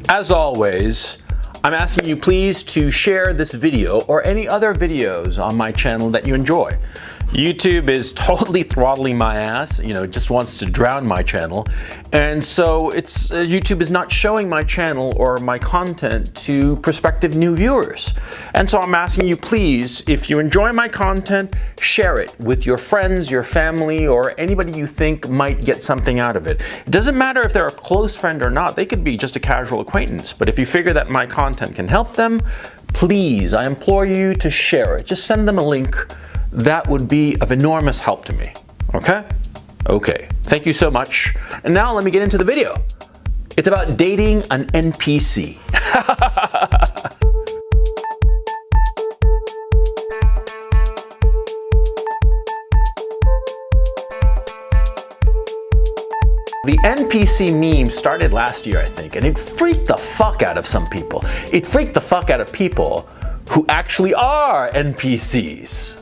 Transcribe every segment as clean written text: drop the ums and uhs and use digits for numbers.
As always, I'm asking you please to share this video or any other videos on my channel that you enjoy. YouTube is totally throttling my ass, it just wants to drown my channel. And so YouTube is not showing my channel or my content to prospective new viewers. And so I'm asking you please, if you enjoy my content, share it with your friends, your family, or anybody you think might get something out of it. It doesn't matter if they're a close friend or not, they could be just a casual acquaintance. But if you figure that my content can help them, please, I implore you to share it. Just send them a link. That would be of enormous help to me, okay? Okay, thank you so much. And now let me get into the video. It's about dating an NPC. The NPC meme started last year, I think, and it freaked the fuck out of some people. It freaked the fuck out of people who actually are NPCs.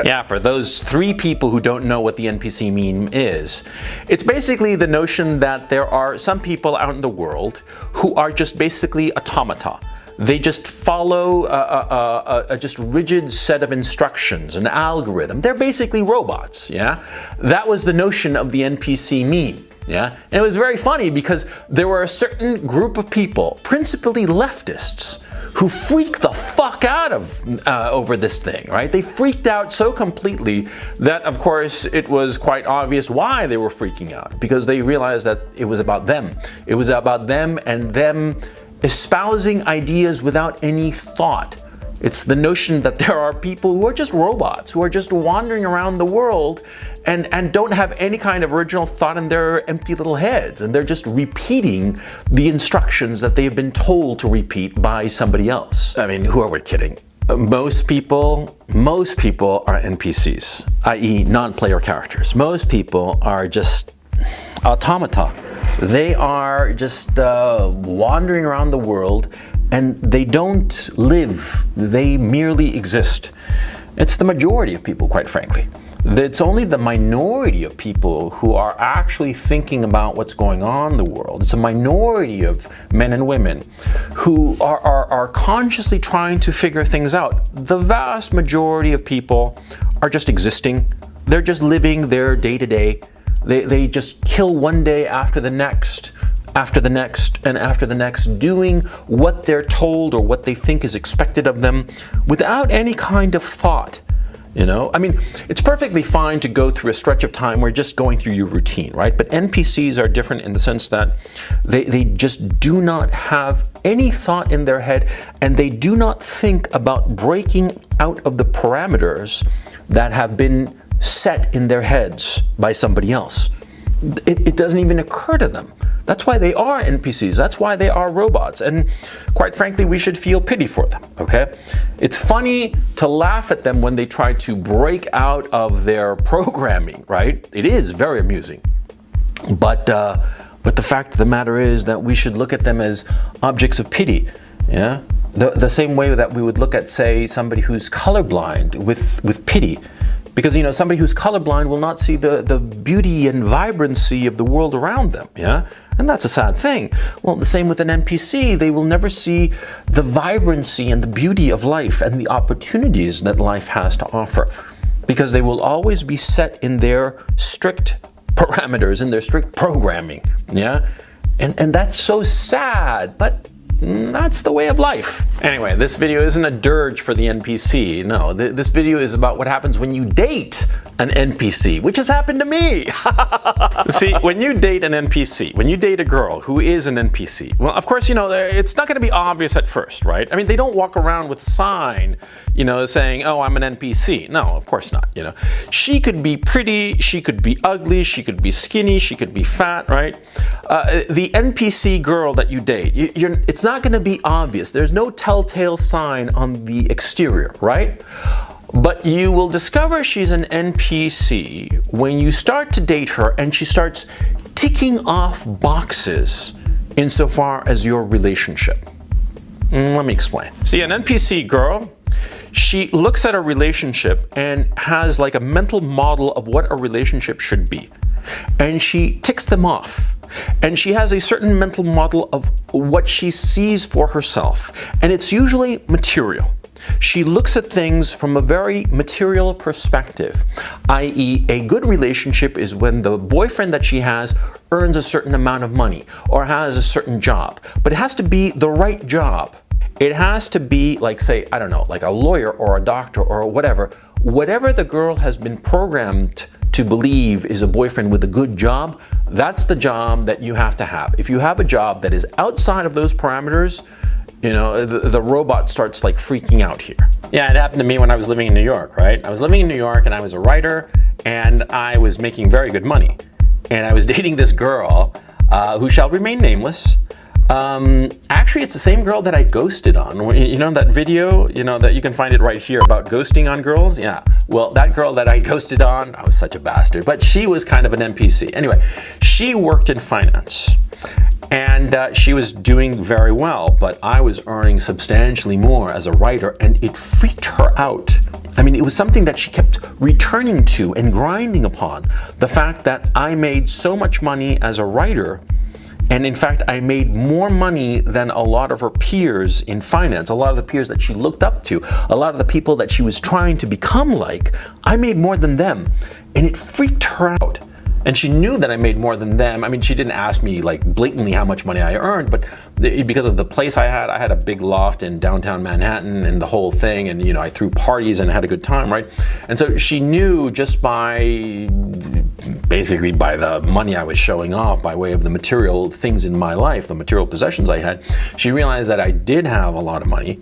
Yeah, for those 3 people who don't know what the NPC meme is, it's basically the notion that there are some people out in the world who are just basically automata. They just follow a just rigid set of instructions, an algorithm. They're basically robots, yeah? That was the notion of the NPC meme, yeah? And it was very funny because there were a certain group of people, principally leftists, who freaked the fuck out of over this thing, right? They freaked out so completely that, of course, it was quite obvious why they were freaking out, because they realized that it was about them. It was about them and them espousing ideas without any thought. It's the notion that there are people who are just robots, who are just wandering around the world and don't have any kind of original thought in their empty little heads. And they're just repeating the instructions that they've been told to repeat by somebody else. I mean, who are we kidding? Most people are NPCs, i.e. non-player characters. Most people are just automata. They are just wandering around the world, and they don't live, they merely exist. It's the majority of people, quite frankly. It's only the minority of people who are actually thinking about what's going on in the world. It's a minority of men and women who are consciously trying to figure things out. The vast majority of people are just existing. They're just living their day-to-day. They just kill one day after the next, after the next, and after the next, doing what they're told or what they think is expected of them without any kind of thought. I mean, it's perfectly fine to go through a stretch of time where you're just going through your routine, right? But NPCs are different in the sense that they just do not have any thought in their head, and they do not think about breaking out of the parameters that have been set in their heads by somebody else. It doesn't even occur to them. That's why they are NPCs. That's why they are robots. And quite frankly, we should feel pity for them, okay? It's funny to laugh at them when they try to break out of their programming, right? It is very amusing. But the fact of the matter is that we should look at them as objects of pity, yeah? The same way that we would look at, say, somebody who's colorblind with pity. Because, somebody who's colorblind will not see the beauty and vibrancy of the world around them, yeah? And that's a sad thing. Well, the same with an NPC. They will never see the vibrancy and the beauty of life and the opportunities that life has to offer. Because they will always be set in their strict parameters, in their strict programming, yeah? And that's so sad, but that's the way of life. Anyway, this video isn't a dirge for the NPC. No, this video is about what happens when you date an NPC, which has happened to me. See, when you date an NPC, when you date a girl who is an NPC, well, of course, it's not going to be obvious at first, right? I mean, they don't walk around with a sign, saying, oh, I'm an NPC. No, of course not, She could be pretty, she could be ugly, she could be skinny, she could be fat, right? The NPC girl that you date, it's not going to be obvious. There's no telltale sign on the exterior, right? But you will discover she's an NPC when you start to date her and she starts ticking off boxes insofar as your relationship. Let me explain. See, an NPC girl, she looks at a relationship and has like a mental model of what a relationship should be. And she ticks them off. And she has a certain mental model of what she sees for herself. And it's usually material. She looks at things from a very material perspective, i.e. a good relationship is when the boyfriend that she has earns a certain amount of money or has a certain job. But it has to be the right job. It has to be like, say, I don't know, like a lawyer or a doctor or whatever. Whatever the girl has been programmed to believe is a boyfriend with a good job, that's the job that you have to have. If you have a job that is outside of those parameters, you know, the robot starts like freaking out here. Yeah, it happened to me when I was living in New York, right? I was living in New York and I was a writer and I was making very good money. And I was dating this girl who shall remain nameless. Actually, it's the same girl that I ghosted on. You know that video, you know, that you can find it right here about ghosting on girls? Yeah. Well, that girl that I ghosted on, I was such a bastard, but she was kind of an NPC. Anyway, she worked in finance. And she was doing very well, but I was earning substantially more as a writer, and it freaked her out. I mean, it was something that she kept returning to and grinding upon. The fact that I made so much money as a writer, and in fact, I made more money than a lot of her peers in finance, a lot of the peers that she looked up to, a lot of the people that she was trying to become like, I made more than them, and it freaked her out. And she knew that I made more than them. I mean, she didn't ask me like blatantly how much money I earned, but because of the place I had a big loft in downtown Manhattan and the whole thing. And, you know, I threw parties and had a good time, right? And so she knew just basically by the money I was showing off, by way of the material things in my life, the material possessions I had, she realized that I did have a lot of money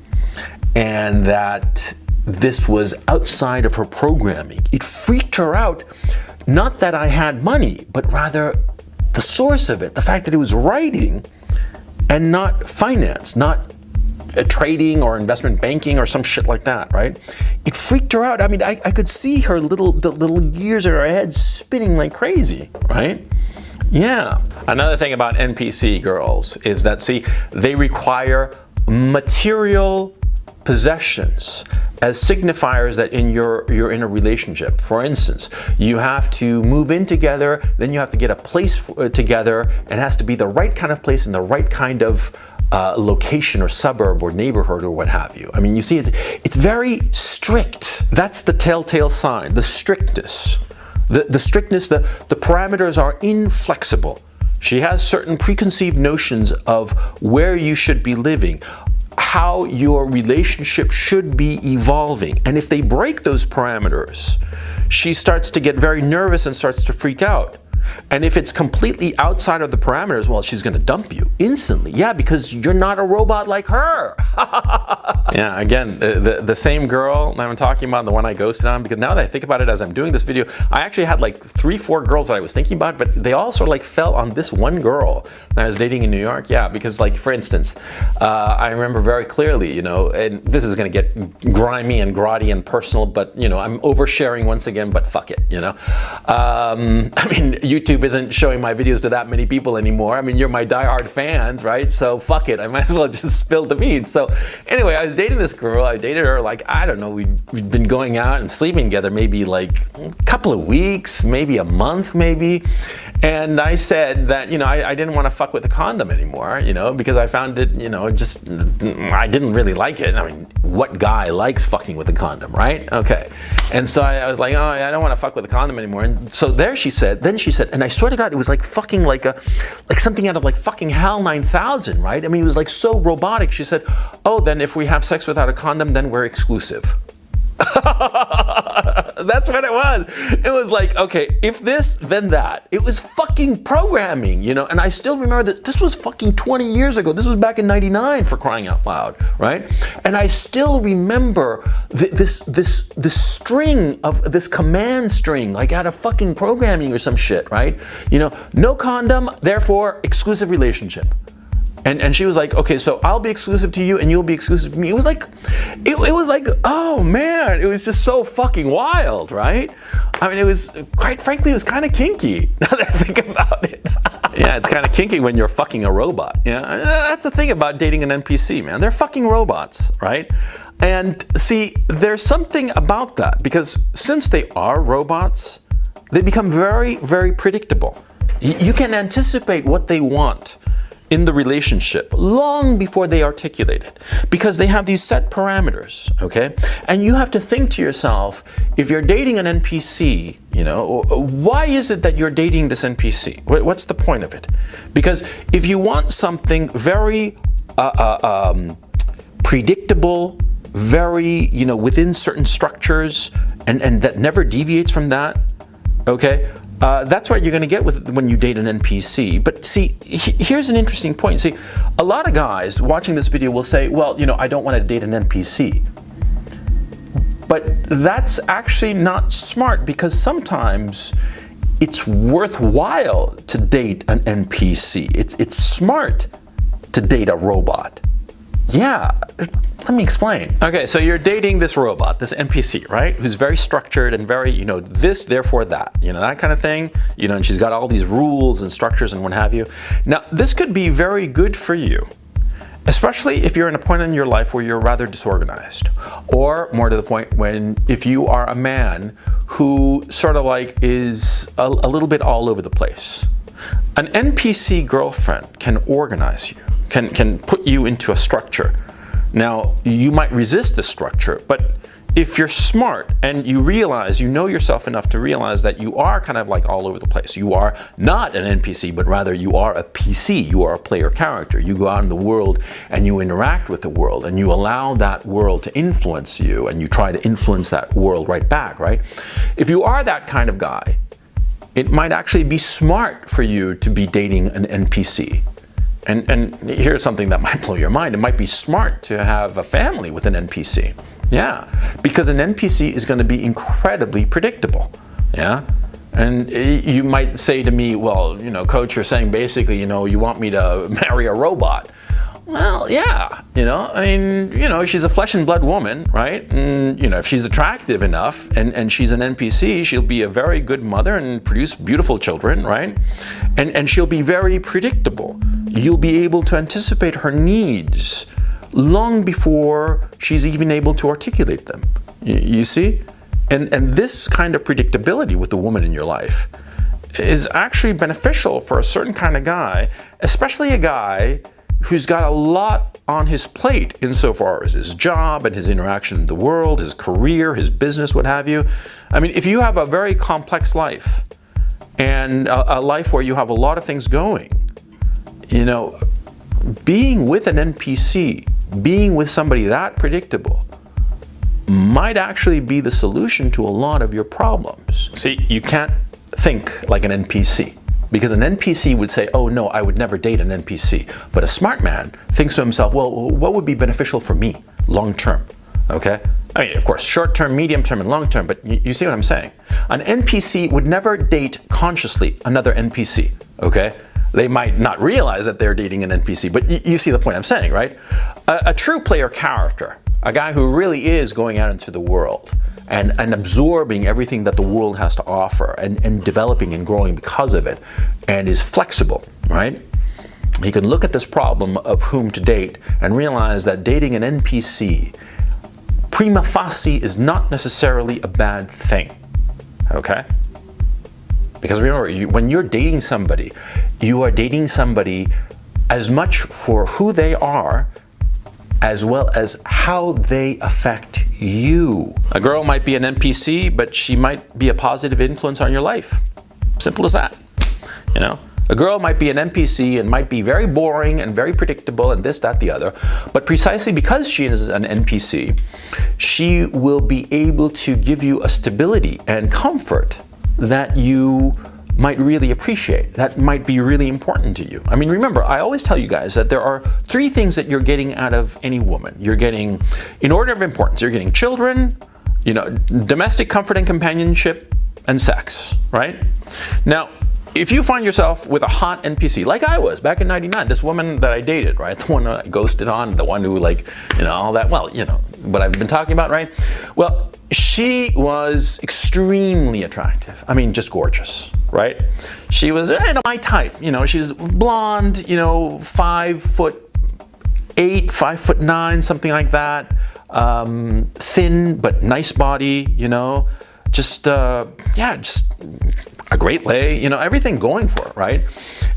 and that this was outside of her programming. It freaked her out. Not that I had money, but rather the source of it, the fact that it was writing and not finance, not trading or investment banking or some shit like that, right? It freaked her out. I mean, I could see her the little gears in her head spinning like crazy, right? Yeah. Another thing about NPC girls is that, see, they require material possessions as signifiers that you're in a relationship. For instance, you have to move in together, then you have to get a place together, and it has to be the right kind of place in the right kind of location or suburb or neighborhood or what have you. I mean, you see, it's very strict. That's the telltale sign, the strictness. The strictness, the parameters are inflexible. She has certain preconceived notions of where you should be living, how your relationship should be evolving. And if they break those parameters, she starts to get very nervous and starts to freak out. And if it's completely outside of the parameters, well, she's going to dump you instantly. Yeah, because you're not a robot like her. Yeah, again, the same girl that I'm talking about, the one I ghosted on, because now that I think about it as I'm doing this video, I actually had like 3-4 girls that I was thinking about, but they all sort of like fell on this one girl that I was dating in New York. Yeah, because like, for instance, I remember very clearly, you know, and this is going to get grimy and grotty and personal, but, you know, I'm oversharing once again, but fuck it, you know. I mean, YouTube isn't showing my videos to that many people anymore. I mean, you're my diehard fans, right? So fuck it, I might as well just spill the beans. So anyway, I was dating this girl. I dated her like, I don't know, we'd been going out and sleeping together maybe like a couple of weeks, maybe a month maybe. And I said that, you know, I didn't want to fuck with a condom anymore, you know, because I found it, you know, just, I didn't really like it. I mean, what guy likes fucking with a condom, right? Okay. And so I was like, oh, I don't want to fuck with a condom anymore. And so then she said, and I swear to God, it was like fucking like something out of like fucking HAL 9000, right? I mean, it was like so robotic. She said, oh, then if we have sex without a condom, then we're exclusive. That's what it was. It was like, okay, if this, then that. It was fucking programming, you know, and I still remember that this was fucking 20 years ago. This was back in 99, for crying out loud, right? And I still remember this string of this command string, like out of fucking programming or some shit, right? You know, no condom, therefore exclusive relationship. And she was like, okay, so I'll be exclusive to you and you'll be exclusive to me. It was like, oh man, it was just so fucking wild, right? I mean, it was, quite frankly, it was kind of kinky, now that I think about it. Yeah, it's kind of kinky when you're fucking a robot. Yeah, that's the thing about dating an NPC, man. They're fucking robots, right? And see, there's something about that, because since they are robots, they become very, very predictable. You can anticipate what they want in the relationship long before they articulate it, because they have these set parameters, okay? And you have to think to yourself, if you're dating an NPC, you know, why is it that you're dating this NPC? What's the point of it? Because if you want something very predictable, very, you know, within certain structures, and that never deviates from that, okay? That's what you're going to get when you date an NPC. But see, here's an interesting point. See, a lot of guys watching this video will say, well, you know, I don't want to date an NPC. But that's actually not smart, because sometimes it's worthwhile to date an NPC. It's smart to date a robot. Yeah, let me explain. Okay, so you're dating this robot, this NPC, right? Who's very structured and very, you know, this, therefore that, you know, that kind of thing. You know, and she's got all these rules and structures and what have you. Now, this could be very good for you, especially if you're in a point in your life where you're rather disorganized. Or, more to the point, if you are a man who sort of like is a little bit all over the place. An NPC girlfriend can organize you, can put you into a structure. Now, you might resist the structure, but if you're smart and you realize, you know yourself enough to realize that you are kind of like all over the place. You are not an NPC, but rather you are a PC. You are a player character. You go out in the world and you interact with the world, and you allow that world to influence you, and you try to influence that world right back, right? If you are that kind of guy, it might actually be smart for you to be dating an NPC. And here's something that might blow your mind. It might be smart to have a family with an NPC. Yeah, because an NPC is going to be incredibly predictable. Yeah, and you might say to me, well, you know, coach, you're saying basically, you know, you want me to marry a robot. Well, yeah, you know, I mean, you know, she's a flesh and blood woman, right? And, you know, if she's attractive enough and she's an NPC, she'll be a very good mother and produce beautiful children, right? And she'll be very predictable. You'll be able to anticipate her needs long before she's even able to articulate them. You see? And this kind of predictability with the woman in your life is actually beneficial for a certain kind of guy, especially a guy who's got a lot on his plate insofar as his job and his interaction in the world, his career, his business, what have you. I mean, if you have a very complex life and a life where you have a lot of things going, you know, being with an NPC, being with somebody that predictable, might actually be the solution to a lot of your problems. See, you can't think like an NPC. Because an NPC would say, oh no, I would never date an NPC. But a smart man thinks to himself, well, what would be beneficial for me long term? Okay? I mean, of course, short term, medium term, and long term, but you see what I'm saying? An NPC would never date consciously another NPC. Okay? They might not realize that they're dating an NPC, but you see the point I'm saying, right? A true player character, a guy who really is going out into the world and absorbing everything that the world has to offer and developing and growing because of it, and is flexible, right? He can look at this problem of whom to date and realize that dating an NPC prima facie is not necessarily a bad thing, okay? Because remember, when you're dating somebody, you are dating somebody as much for who they are as well as how they affect you. A girl might be an NPC, but she might be a positive influence on your life. Simple as that, you know? A girl might be an NPC and might be very boring and very predictable and this, that, the other, but precisely because she is an NPC, she will be able to give you a stability and comfort that you might really appreciate, that might be really important to you. I mean, remember, I always tell you guys that there are 3 things that you're getting out of any woman. You're getting, in order of importance, you're getting children, you know, domestic comfort and companionship, and sex, right? Now, if you find yourself with a hot NPC, like I was back in '99, this woman that I dated, right? The one that I ghosted on, the one who, like, you know, all that, well, you know, what I've been talking about, right? Well, she was extremely attractive. I mean, just gorgeous, right? She was, you know, my type. You know, she's blonde, you know, 5'8", 5'9", something like that. Thin, but nice body, you know. Just, yeah, just a great lay, you know, everything going for her, right?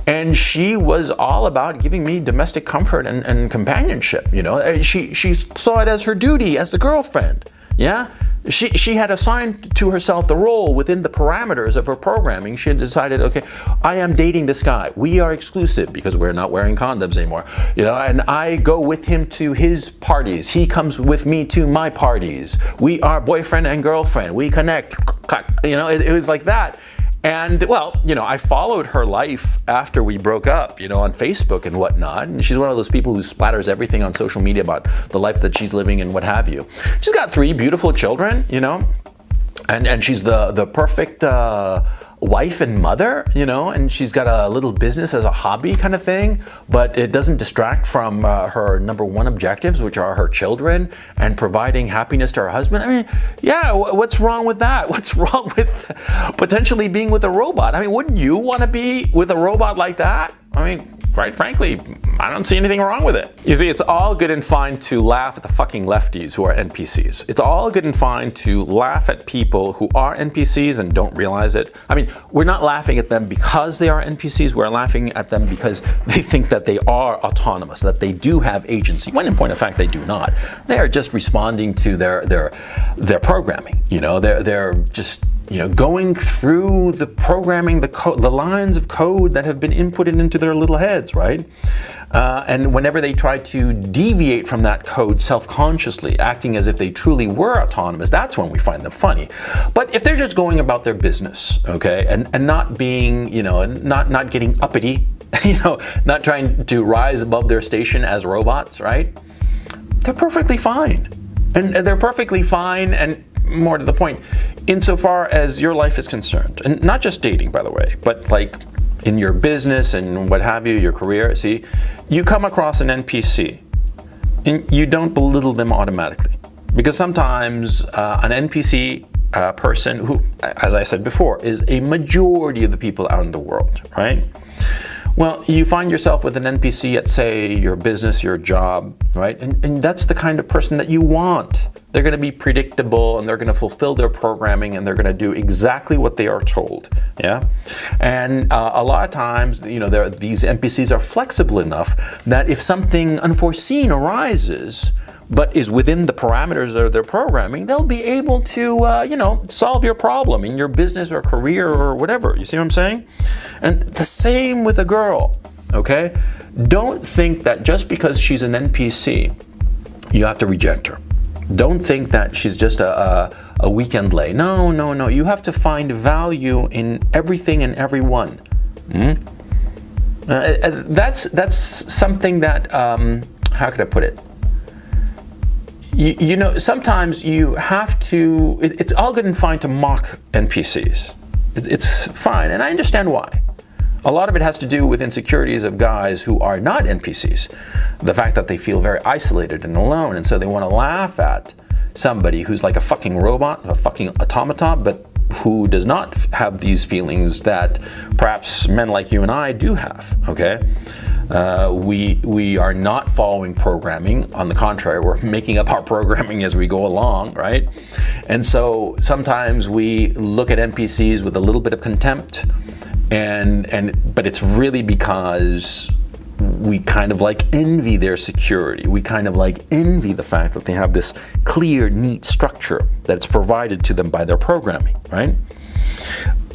And she was all about giving me domestic comfort and companionship, you know. She saw it as her duty as the girlfriend, yeah? She had assigned to herself the role within the parameters of her programming. She had decided, okay, I am dating this guy. We are exclusive because we're not wearing condoms anymore, you know, and I go with him to his parties. He comes with me to my parties. We are boyfriend and girlfriend. We connect, you know, it was like that. And, well, you know, I followed her life after we broke up, you know, on Facebook and whatnot. And she's one of those people who splatters everything on social media about the life that she's living and what have you. She's got 3 beautiful children, you know, and she's the perfect wife and mother, you know, and she's got a little business as a hobby kind of thing, but it doesn't distract from her number 1 objectives, which are her children and providing happiness to her husband. I mean, yeah, what's wrong with that? What's wrong with potentially being with a robot? I mean, wouldn't you want to be with a robot like that? I mean, quite frankly, I don't see anything wrong with it. You see, it's all good and fine to laugh at the fucking lefties who are NPCs. It's all good and fine to laugh at people who are NPCs and don't realize it. I mean, we're not laughing at them because they are NPCs. We're laughing at them because they think that they are autonomous, that they do have agency, when in point of fact they do not. They are just responding to their programming. You know, they're just, you know, going through the programming, the lines of code that have been inputted into their little heads, right? And whenever they try to deviate from that code self-consciously, acting as if they truly were autonomous, that's when we find them funny. But if they're just going about their business, okay, and not being, you know, not getting uppity, you know, not trying to rise above their station as robots, right? They're perfectly fine. And they're perfectly fine, and more to the point, insofar as your life is concerned. And not just dating, by the way, but like in your business and what have you, your career. See, you come across an NPC and you don't belittle them automatically. Because sometimes an NPC person who, as I said before, is a majority of the people out in the world, right? Well, you find yourself with an NPC at, say, your business, your job, right? And that's the kind of person that you want. They're going to be predictable, and they're going to fulfill their programming, and they're going to do exactly what they are told, yeah? And a lot of times, you know, these NPCs are flexible enough that if something unforeseen arises, but is within the parameters of their programming, they'll be able to, you know, solve your problem in your business or career or whatever. You see what I'm saying? And the same with a girl, okay? Don't think that just because she's an NPC, you have to reject her. Don't think that she's just a weekend lay. No, no, no. You have to find value in everything and everyone. That's something that, how could I put it? You know, sometimes you have to, it's all good and fine to mock NPCs. It's fine, and I understand why. A lot of it has to do with insecurities of guys who are not NPCs. The fact that they feel very isolated and alone, and so they want to laugh at somebody who's like a fucking robot, a fucking automaton, but who does not have these feelings that perhaps men like you and I do have, okay? We are not following programming. On the contrary, we're making up our programming as we go along, right? And so sometimes we look at NPCs with a little bit of contempt, but it's really because we kind of like envy their security. We kind of like envy the fact that they have this clear, neat structure that's provided to them by their programming, right?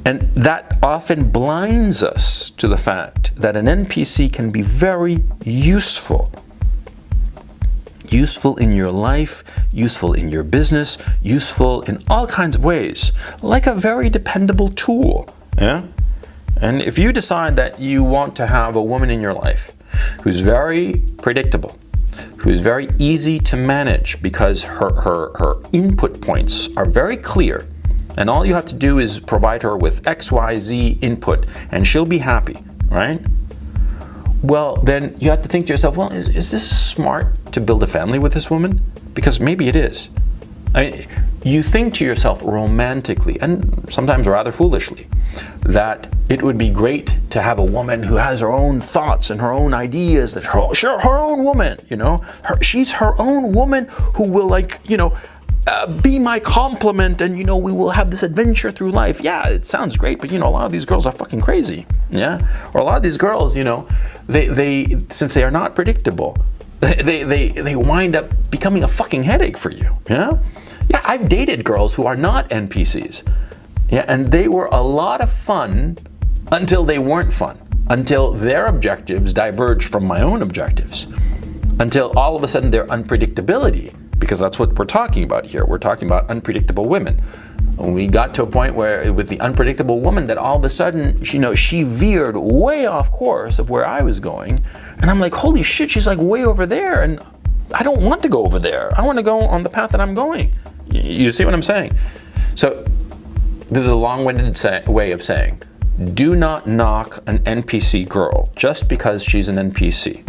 And that often blinds us to the fact that an NPC can be very useful. Useful in your life, useful in your business, useful in all kinds of ways, like a very dependable tool, yeah? And if you decide that you want to have a woman in your life who's very predictable, who's very easy to manage because her input points are very clear, and all you have to do is provide her with X, Y, Z input, and she'll be happy, right? Well, then you have to think to yourself, well, is this smart to build a family with this woman? Because maybe it is. I mean, you think to yourself romantically, and sometimes rather foolishly, that it would be great to have a woman who has her own thoughts and her own ideas, that her own woman, you know, she's her own woman who will, like, you know, be my complement, and we will have this adventure through life. Yeah, it sounds great, but a lot of these girls are fucking crazy. Yeah, or a lot of these girls, they since they are not predictable, they wind up becoming a fucking headache for you. Yeah, I've dated girls who are not NPCs. Yeah, and they were a lot of fun until they weren't fun, until their objectives diverged from my own objectives, until all of a sudden their unpredictability, because that's what we're talking about here. We're talking about unpredictable women. We got to a point where with the unpredictable woman that all of a sudden, she veered way off course of where I was going. And I'm like, holy shit, she's like way over there. And I don't want to go over there. I want to go on the path that I'm going. You see what I'm saying? So this is a long-winded way of saying, do not knock an NPC girl just because she's an NPC.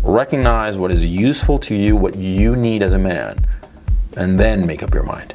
Recognize what is useful to you, what you need as a man, and then make up your mind.